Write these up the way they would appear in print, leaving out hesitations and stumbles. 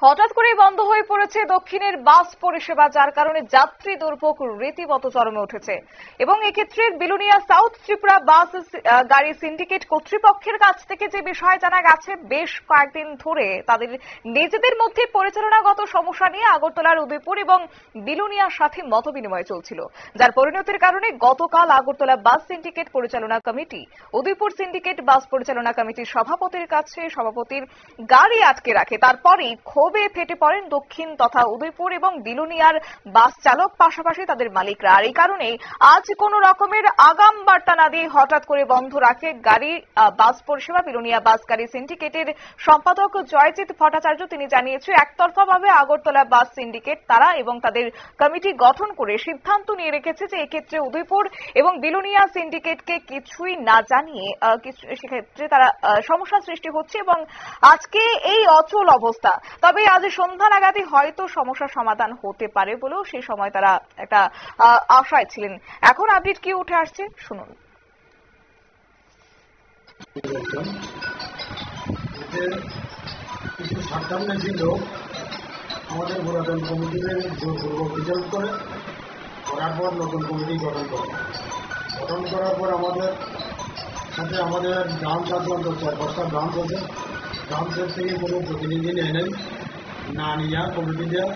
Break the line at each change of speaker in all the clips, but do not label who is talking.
হঠাৎ করে বন্ধ হয়ে পড়েছে দক্ষিণের বাস পরিষেবা, যার কারণে যাত্রী দুর্ভোগ রীতিমতো চরমে উঠেছে। এবং এক্ষেত্রে বিলোনিয়া সাউথ ত্রিপুরা বাস গাড়ি সিন্ডিকেট কর্তৃপক্ষের কাছ থেকে যে বিষয় জানা গেছে, বেশ কয়েকদিন ধরে তাদের নিজেদের মধ্যে পরিচালনাগত সমস্যা নিয়ে আগরতলার উদয়পুর এবং বিলোনিয়ার সাথে মতবিনিময় চলছিল, যার পরিণতির কারণে গতকাল আগরতলা বাস সিন্ডিকেট পরিচালনা কমিটি উদয়পুর সিন্ডিকেট বাস পরিচালনা কমিটির সভাপতির কাছে সভাপতির গাড়ি আটকে রাখে। তারপরেই ক্ষোভে ফেটে পড়েন দক্ষিণ তথা উদয়পুর এবং বিলোনিয়ার বাস চালক, পাশাপাশি তাদের মালিকরা। আর এই কারণে আজ কোন রকমের আগাম বার্তা না দিয়ে হঠাৎ করে বন্ধ রাখে গাড়ি বাস পরিষেবা। বিলোনিয়া বাস গাড়ি সিন্ডিকেটের সম্পাদক জয়জিৎ ভট্টাচার্য তিনি জানিয়েছে, একতরফাভাবে আগরতলা বাস সিন্ডিকেট তারা এবং তাদের কমিটি গঠন করে সিদ্ধান্ত নিয়ে রেখেছে যে এক্ষেত্রে উদয়পুর এবং বিলোনিয়া সিন্ডিকেটকে কিছুই না জানিয়ে সেক্ষেত্রে তারা সমস্যা সৃষ্টি হচ্ছে এবং আজকে এই অচল অবস্থা। তবে আজ সন্ধ্যা নাগাদই হয়তো সমস্যার সমাধান হতে পারে বলেও সেই সময় তারা একটা আশায় ছিলেন। এখন আপডেট কি উঠে আসছে শুনুন।
কিছু সাবধান ছিল আমাদের পুরাতন কমিটিকে জোরপূর্বক বিচার করার পর নতুন কমিটি গঠন করার পর আমাদের সাথে আমাদের ব্রাঞ্চ আছে, অন্তত 4-5টা ব্রাঞ্চ আছে। ব্রাঞ্চের থেকে কোনো প্রতিনিধি নেই না নিয়ে কমিটি দেওয়া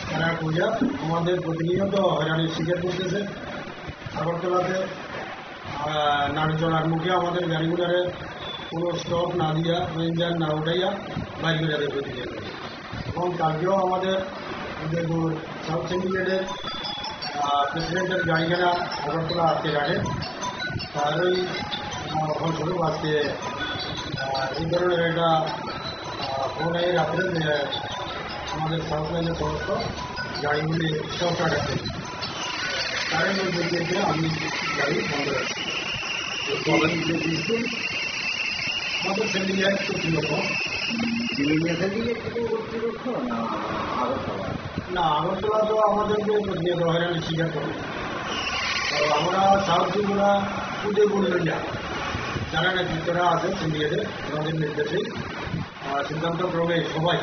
তারা পূজা আমাদের প্রতিনিয়ত হয়রানির শিকার করতেছে। আগরতলাতে নাড়ি চড়ার মুখে আমাদের গাড়িগুলারে কোনো স্টপ না দিয়া, ইঞ্জিন না উঠাইয়া বাইক বেড়াতে প্রতিনিয়ত। এবং কালকেও আমাদের সাউথ সিন্ডিকেটের প্রেসিডেন্টের গাড়িখানা আগরতলা আটকে রাখে। তারই ফলস্বরূপ আজকে এই ধরনের একটা ফোন এই রাত্রে আমাদের সাউথ লাইনের সমস্ত গাড়িগুলি স্টপ রাখছে। তার মধ্যে দিয়ে আমি গাড়ি বন্ধ রাখছি। আমাদের সিন্ডিকেট কর্তৃপক্ষ না, আগরতলা তো আমাদেরকে প্রতিনিয়ত হয়রানি স্বীকার করে। আমরা সাউথ ত্রিপুরা উদয়পুর লইয়া যারা নেতৃত্বরা আছে সিন্ডিকেটে ওনাদের নির্দেশে সিদ্ধান্তক্রমে সবাই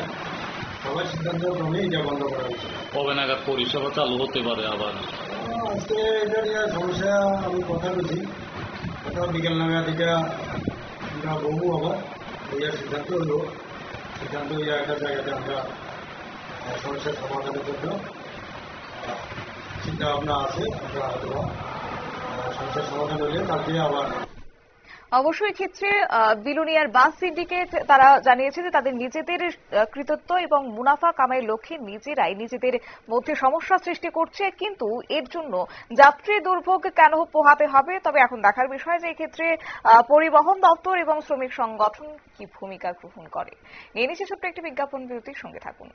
সিদ্ধান্ত ক্রমে এটা বন্ধ করা হয়েছে।
কবে নাগাদ পরিষেবা চালু হতে পারে? আবার
আজকে এটা নিয়ে সমস্যা আমি কথা বলছি, কথা বিকেল নাগাদ থেকে আমরা বহু আবার ওইয়ার সিদ্ধান্ত হলো একটা জায়গাতে আমরা সমস্যার সমাধানের জন্য চিন্তা ভাবনা আছে। আমরা হয়তো সমস্যার সমাধান হলে কালকে আবার
অবশ্যই ক্ষেত্রে বিলোনিয়ার বাস সিন্ডিকেট তারা জানিয়েছে যে তাদের নিজেদের কৃতিত্ব এবং মুনাফা কামাইয়ের লক্ষ্যে নিজেরাই নিজেদের মধ্যে সমস্যা সৃষ্টি করছে, কিন্তু এর জন্য যাত্রী দুর্ভোগ কেন পোহাতে হবে? তবে এখন দেখার বিষয় যে এক্ষেত্রে পরিবহন দপ্তর এবং শ্রমিক সংগঠন কি ভূমিকা গ্রহণ করে। নিয়ে নিচ্ছে ছোট্ট একটি বিজ্ঞাপন বিরতির সঙ্গে থাকুন।